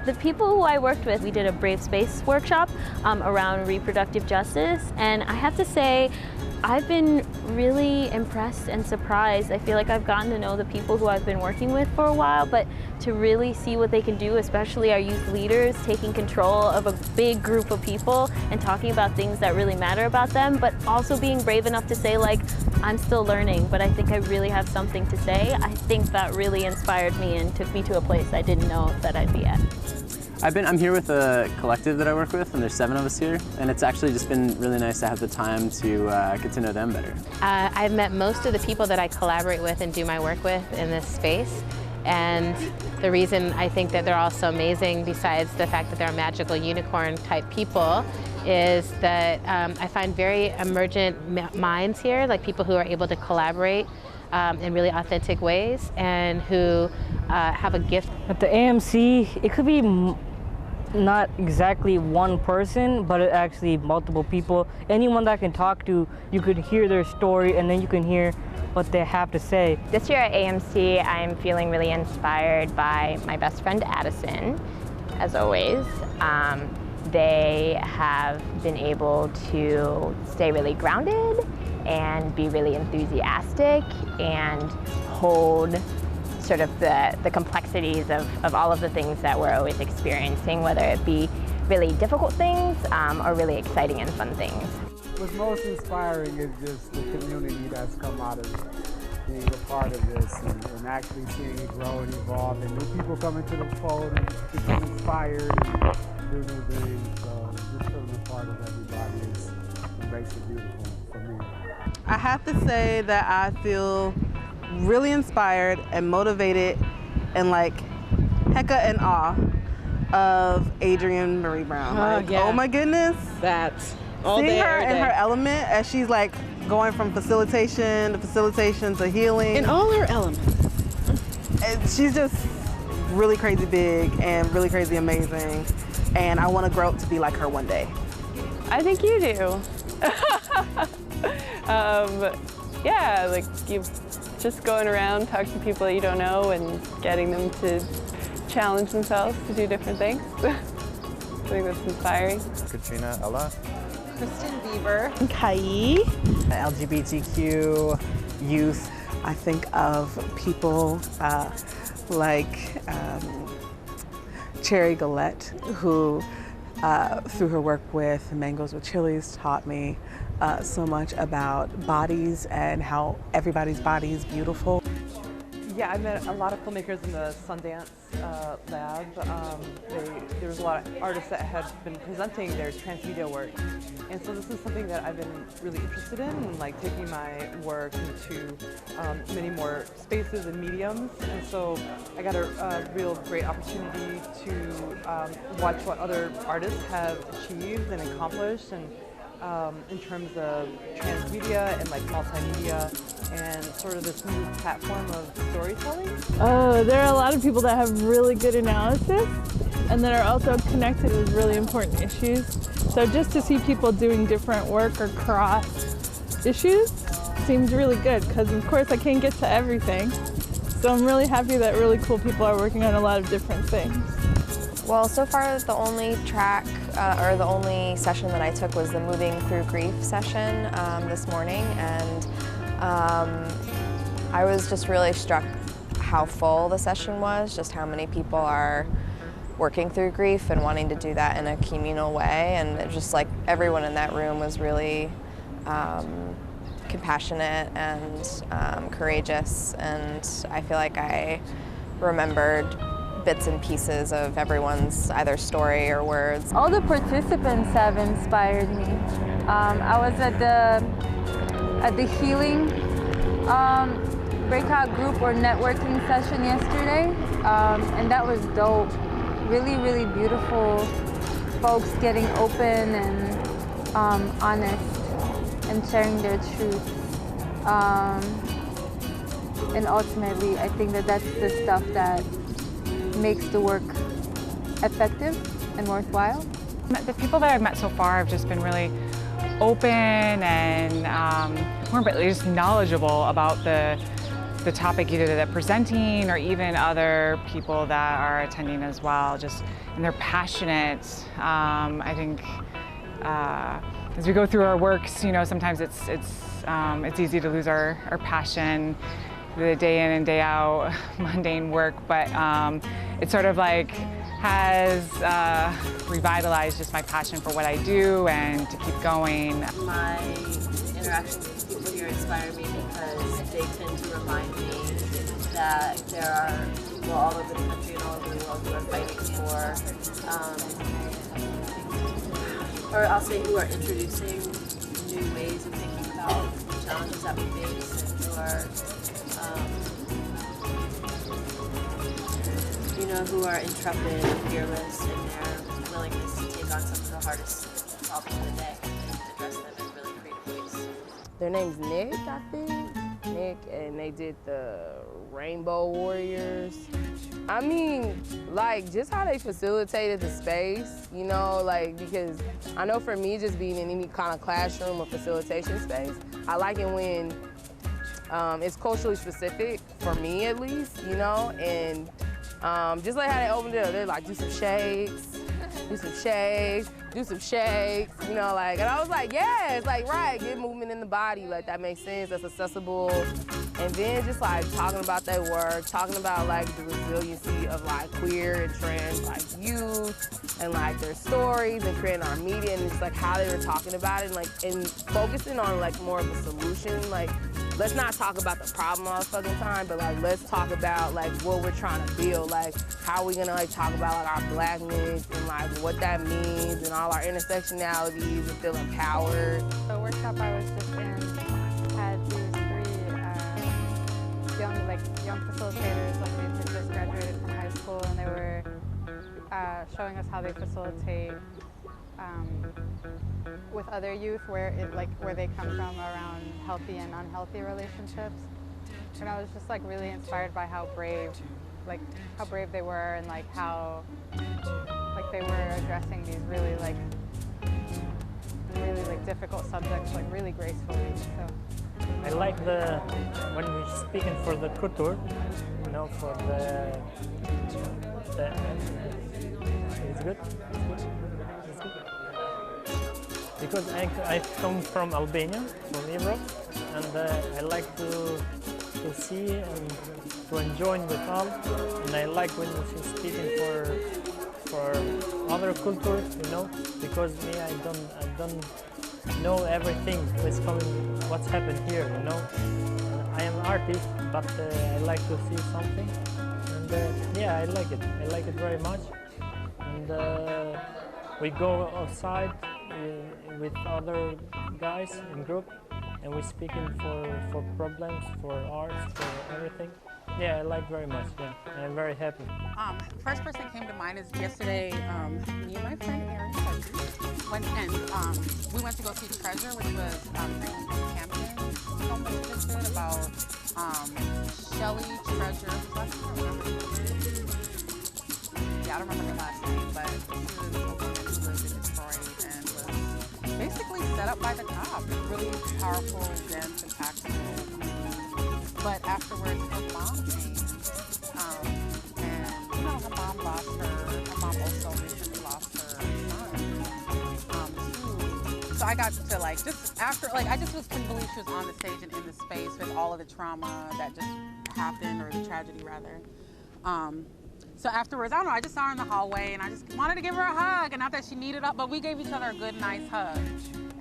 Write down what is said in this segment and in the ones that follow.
The people who I worked with, we did a Brave Space workshop around reproductive justice, and I have to say, I've been really impressed and surprised. I feel like I've gotten to know the people who I've been working with for a while, but to really see what they can do, especially our youth leaders, taking control of a big group of people and talking about things that really matter about them, but also being brave enough to say, like, I'm still learning, but I think I really have something to say. I think that really inspired me and took me to a place I didn't know that I'd be at. I'm here with a collective that I work with, and there's 7 of us here, and it's actually just been really nice to have the time to get to know them better. I've met most of the people that I collaborate with and do my work with in this space, and the reason I think that they're all so amazing, besides the fact that they're magical unicorn type people, is that I find very emergent minds here, like people who are able to collaborate in really authentic ways and who have a gift. At the AMC, it could be not exactly one person, but actually multiple people. Anyone that I can talk to, you could hear their story and then you can hear what they have to say. This year at AMC, I'm feeling really inspired by my best friend Addison, as always. They have been able to stay really grounded and be really enthusiastic and hold sort of the complexities of all of the things that we're always experiencing, whether it be really difficult things or really exciting and fun things. What's most inspiring is just the community that's come out of being a part of this and actually seeing it grow and evolve, and new people coming to the fold and become inspired and do new things. So just feeling a part of everybody is what makes it beautiful for me. I have to say that I feel really inspired and motivated and like hecka in awe of Adrienne Marie Brown. Like, yeah. Oh my goodness. That's all Seeing day, her every in day. her element as she's like going from facilitation to healing. In all her elements. And she's just really crazy big and really crazy amazing. And I want to grow up to be like her one day. I think you do. Yeah, like you just going around, talking to people that you don't know and getting them to challenge themselves to do different things. I think that's inspiring. Katrina Ella. Kristen Bieber. Kai. LGBTQ youth. I think of people like Cherry Gillette, who through her work with Mangoes with Chilies taught me so much about bodies and how everybody's body is beautiful. Yeah, I met a lot of filmmakers in the Sundance lab. There was a lot of artists that had been presenting their transmedia work. And so this is something that I've been really interested in, like taking my work into many more spaces and mediums. And so I got a real great opportunity to watch what other artists have achieved and accomplished, and in terms of transmedia and like multimedia and sort of this new platform of storytelling. There are a lot of people that have really good analysis and that are also connected with really important issues. So just to see people doing different work or cross issues seems really good, because of course I can't get to everything. So I'm really happy that really cool people are working on a lot of different things. Well, so far the only track or the only session that I took was the Moving Through Grief session this morning, and I was just really struck how full the session was, just how many people are working through grief and wanting to do that in a communal way, and it just like everyone in that room was really compassionate and courageous, and I feel like I remembered bits and pieces of everyone's either story or words. All the participants have inspired me. I was at the healing breakout group or networking session yesterday, and that was dope. Really, really beautiful folks getting open and honest and sharing their truth. And ultimately, I think that that's the stuff that makes the work effective and worthwhile. The people that I've met so far have just been really open and more importantly, just knowledgeable about the the topic either that they're presenting or even other people that are attending as well. And they're passionate. I think as we go through our works, you know, sometimes it's easy to lose our passion, the day in and day out mundane work, but it sort of like has revitalized just my passion for what I do and to keep going. My interactions with people here inspire me because they tend to remind me that there are people all over the country and all over the world who are fighting for, or I'll say who are introducing new ways of thinking about the challenges that we face, and who are, you know, who are intrepid and fearless in their willingness to take on some of the hardest problems of the day and address them in really creative ways. Their name's Nick, I think. Nick, and they did the Rainbow Warriors. I mean, like, just how they facilitated the space, you know, like, because I know for me, just being in any kind of classroom or facilitation space, I like it when it's culturally specific, for me at least, you know, and just like how they opened it up, they're like, do some shakes, do some shakes, do some shakes, you know, like, and I was like, yeah, it's like, right, get movement in the body, like, that makes sense, that's accessible. And then just like talking about their work, talking about like the resiliency of like queer and trans like youth and like their stories and creating our media and just like how they were talking about it and like and focusing on like more of a solution. Like, let's not talk about the problem all the fucking time, but like let's talk about like what we're trying to build. Like, how are we gonna like talk about like our blackness and like what that means and all our intersectionalities and feel empowered. The workshop I was just in had these young facilitators, like they had just graduated from high school, and they were showing us how they facilitate with other youth where they come from around healthy and unhealthy relationships. And I was just like really inspired by how brave they were, and like how like they were addressing these really difficult subjects like really gracefully. So I like when we're speaking for the culture, you know, for the it's good. It's good. Because I come from Albania, from Europe, and I like to see and to enjoy with all. And I like when she's speaking for other cultures, you know, because me I don't know everything what's happened here, you know. I am an artist, but I like to see something, and yeah, I like it very much. And we go outside with other guys in group, and we're speaking for problems, for arts, for everything. Yeah, I like very much, yeah. I'm very happy. First person that came to mind is yesterday, me and my friend Erin went and we went to go see Treasure, which was Breon Hampton film that just did about Shelley Treasure. I don't remember her last name, but she was a woman who lived in Detroit and was basically set up by the cops. Really powerful, dense, impactful. But afterwards, her mom came, and you know, her mom lost her. Her mom also recently lost her son, too. So I got to like just after, like I just couldn't believe she was on the stage and in the space with all of the trauma that just happened, or the tragedy rather. So afterwards, I don't know, I just saw her in the hallway and I just wanted to give her a hug, and not that she needed it, but we gave each other a good, nice hug.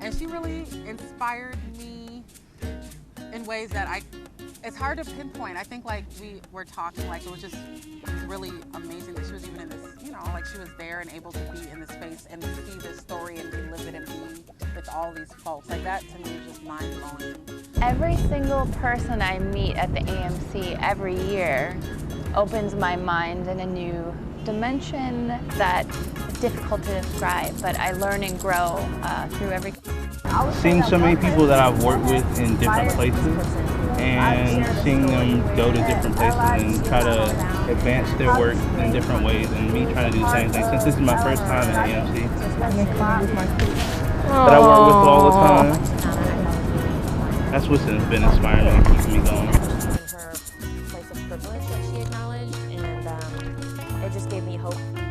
And she really inspired me in ways that it's hard to pinpoint. I think like we were talking, like it was just really amazing that she was even in this, you know, like she was there and able to be in the space and see this story and relive it and be with all these folks. Like that to me is just mind-blowing. Every single person I meet at the AMC every year opens my mind in a new dimension that is difficult to describe, but I learn and grow through every... Seeing so many people that I've worked with in different places and seeing them go to different places and try to advance their work in different ways, and me trying to do the same thing. Since this is my first time at AMC that I work with all the time, that's what's been inspiring me and keeping me going. Her just gave me hope.